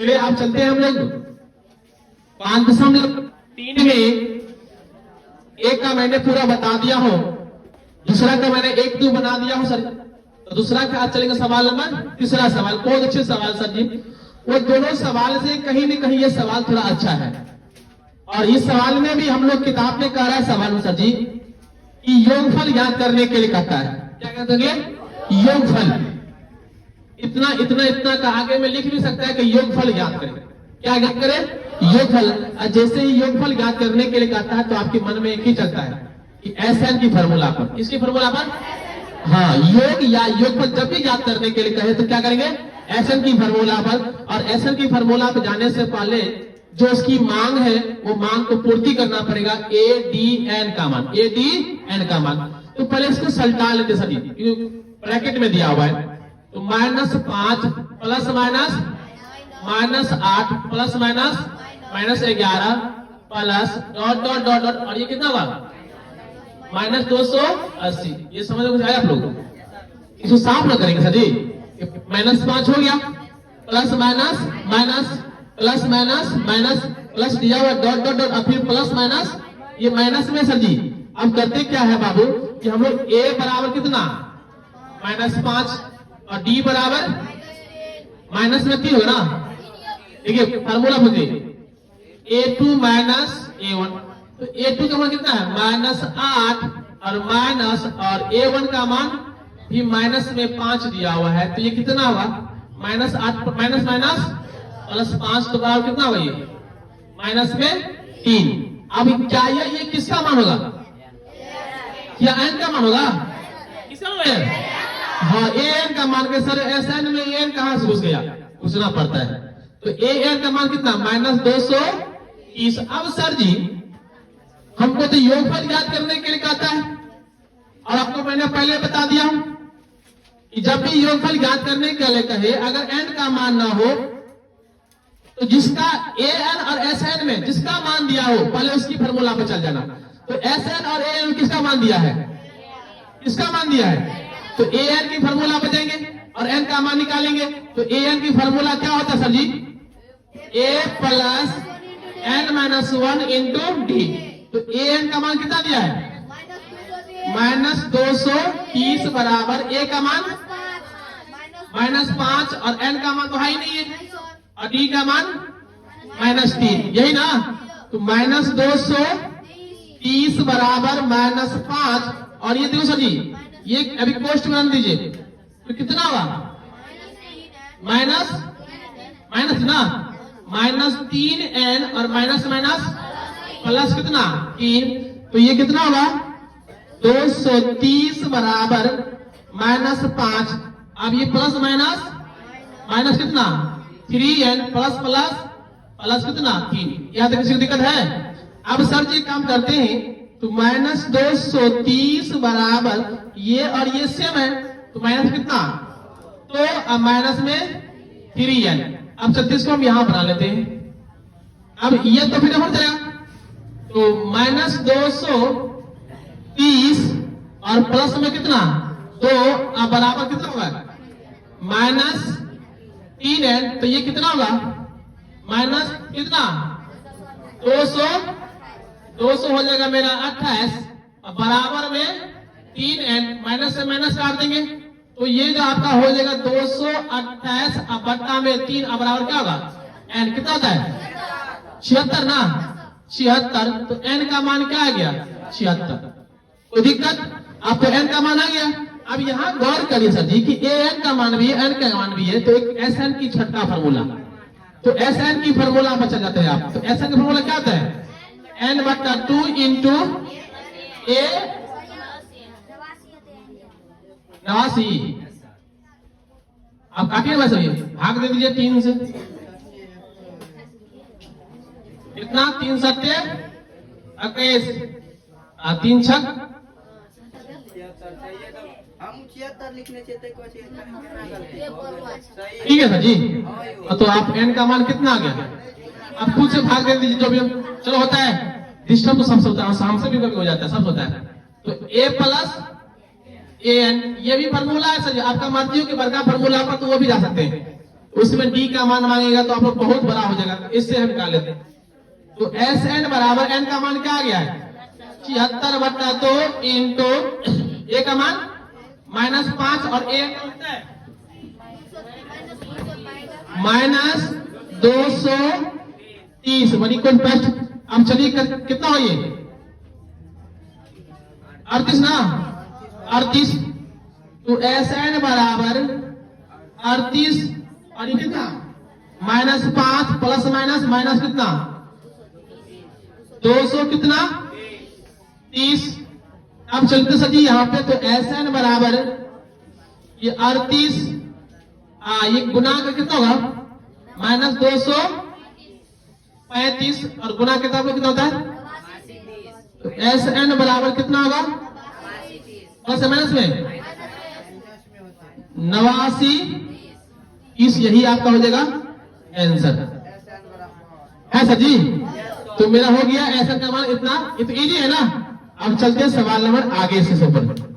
चलिए आप चलते हैं हम लोग 5.3 में एक का मैंने पूरा बता दिया हो, दूसरा का मैंने 1-2 बना दिया हो सर। तो दूसरा का आज चलेगा सवाल नंबर तीसरा सवाल। बहुत अच्छे सवाल सर जी। वो दोनों सवाल से कहीं न कहीं ये सवाल थोड़ा अच्छा है। और इस सवाल में भी हम लोग किताब में कह रहा है सवाल सर जी कि योगफल याद करने के लिए कहता है। क्या कहते हैं? योगफल। इतना इतना इतना का आगे में लिख भी सकता है कि योगफल याद करें। क्या याद करें? योगफल। जैसे ही योगफल याद करने के लिए कहता है तो आपके मन में एक ही चलता है कि SN की फॉर्मूला पर। किसकी फॉर्मूला पर? हाँ, योग या योगफल जब भी याद करने के लिए कहे तो क्या करेंगे? SN की फॉर्मूला पर। और SN की फॉर्मूला पर जाने से पहले जो उसकी मांग है वो मांग को पूर्ति करना पड़ेगा। ADN का मान, ADN का मान। तो पहले इसको सल्टा लेते सभी, ब्रैकेट में दिया हुआ है। तो -5 plus minus -8 plus minus -11 plus dot dot dot dot. और ये कितना हुआ? -280। ये समझ में आया आप लोग? इसको साफ ना करेंगे सर जी। -5 हो गया, plus minus minus plus minus minus plus दिया हुआ डॉट डॉट डॉट, फिर प्लस माइनस। ये माइनस में सर जी अब करते क्या है बाबू कि हम लोग A बराबर कितना? -5 और D बराबर माइनस में 3 होगा ना। देखिए फार्मूला पूछिए A2 माइनस A1। तो A2 का मान कितना है? -8 और माइनस और A1 का मान भी माइनस में 5 दिया हुआ है। तो ये कितना हुआ? -8 माइनस माइनस प्लस 5 तो बराबर कितना हुआ? ये माइनस में 3। अब क्या ये किसका मान होगा? क्या n का मान होगा? किसका मान है? हाँ, AN का मान के सर SN में AN कहां से घुस गया? पूछना पड़ता है। तो AN का मान कितना? -230। अब सर जी हमको तो योगफल याद करने के लिए कहता है और आपको मैंने पहले बता दिया हूं कि जब भी योगफल याद करने के लिए कहे अगर n का मान ना हो तो जिसका AN और SN में जिसका मान दिया हो पहले उसकी फॉर्मूला पे चल जाना। तो SN और AN किसका मान दिया है? किसका मान दिया है? तो AN की फॉर्मूला पे जाएंगे और n का मान निकालेंगे। तो AN की फॉर्मूला क्या होता है sir ji? A plus n-1 into D। तो AN का मान कितना दिया है? -230 बराबर A का मान -5 और n का मान तो है ही नहीं है और D का मान -3। यही ना। तो -230 बराबर -5 और ये देखो सर जी ये अभी कोष्ट बना दीजिए। तो कितना हुआ? माइनस माइनस ना, -3n और माइनस माइनस प्लस कितना? 3। तो ये कितना होगा? 230 बराबर -5। अब ये प्लस माइनस माइनस कितना? 3n प्लस प्लस प्लस कितना? 3। यहां तक किसी को दिक्कत है? अब सर जी काम करते हैं तो -230 बराबर ये और ये सेम है तो माइनस कितना? तो अब माइनस में 3n। अब 36 को हम यहां बना लेते हैं। अब ये तो फिर हो जाएगा। तो -230 और प्लस में कितना? 2 अब बराबर कितना होगा? -3n। तो ये कितना होगा? माइनस कितना? 200 हो जाएगा मेरा 28 बराबर में 3n। माइनस से माइनस काट देंगे तो ये जो आपका हो जाएगा 228 अब बट्टा में 3 अब बराबर क्या होगा? n कितना होता है? 76 ना, 76। तो n का मान क्या आ गया? 76। कोई दिक्कत? आपको n का मान आ गया। अब यहाँ गौर करिए सर जी कि AN का मान भी है n का मान भी है। तो एक SN की छठा फॉर्मूला, तो SN की फॉर्मूला पर चल जाते हैं आप। तो SN की फॉर्मूला क्या होता है? n/2 into A 89। अब काटिए बस ये भाग दे दीजिए 3 से। कितना? 3 सत्ते 21 और 3 छक ठीक है सर जी। तो आप n का मान कितना आ गया? अब खुद से भाग दे दीजिए जो भी चलो होता है। डिस्टर्ब तो सबसे होता है, शाम से भी कभी हो जाता है, सब होता है। तो A प्लस AN ये भी फॉर्मूला है सर जी। आपका मर्जी हो कि वर्गा फॉर्मूला पर तो वो भी जा सकते हैं। उसमें डी का मान मांगेगा तो आप लोग बहुत बड़ा हो जाएगा, इससे हम निकाल लेते हैं। तो एस एन बराबर एन का मान क्या आ गया है 76/2 इंटू ए का मान -5 और ए का है -230 वन इक्वल फर्स्ट। अब चलिए कितना हो ये 38 ना 38। तो एस एन बराबर 38 और ये कितना -5 प्लस माइनस कितना 200 कितना 30। अब चलते सर जी यहाँ पे तो एस एन बराबर ये 38 ये गुना का कितना होगा -235 और गुना कितना होता है तो एस एन बराबर कितना होगा प्लस माइनस में 89 30। यही आपका हो जाएगा आंसर है सर जी। तो मेरा हो गया एस एन का मान इतना, इजी है ना। अब चलते हैं सवाल नंबर आगे से ऊपर।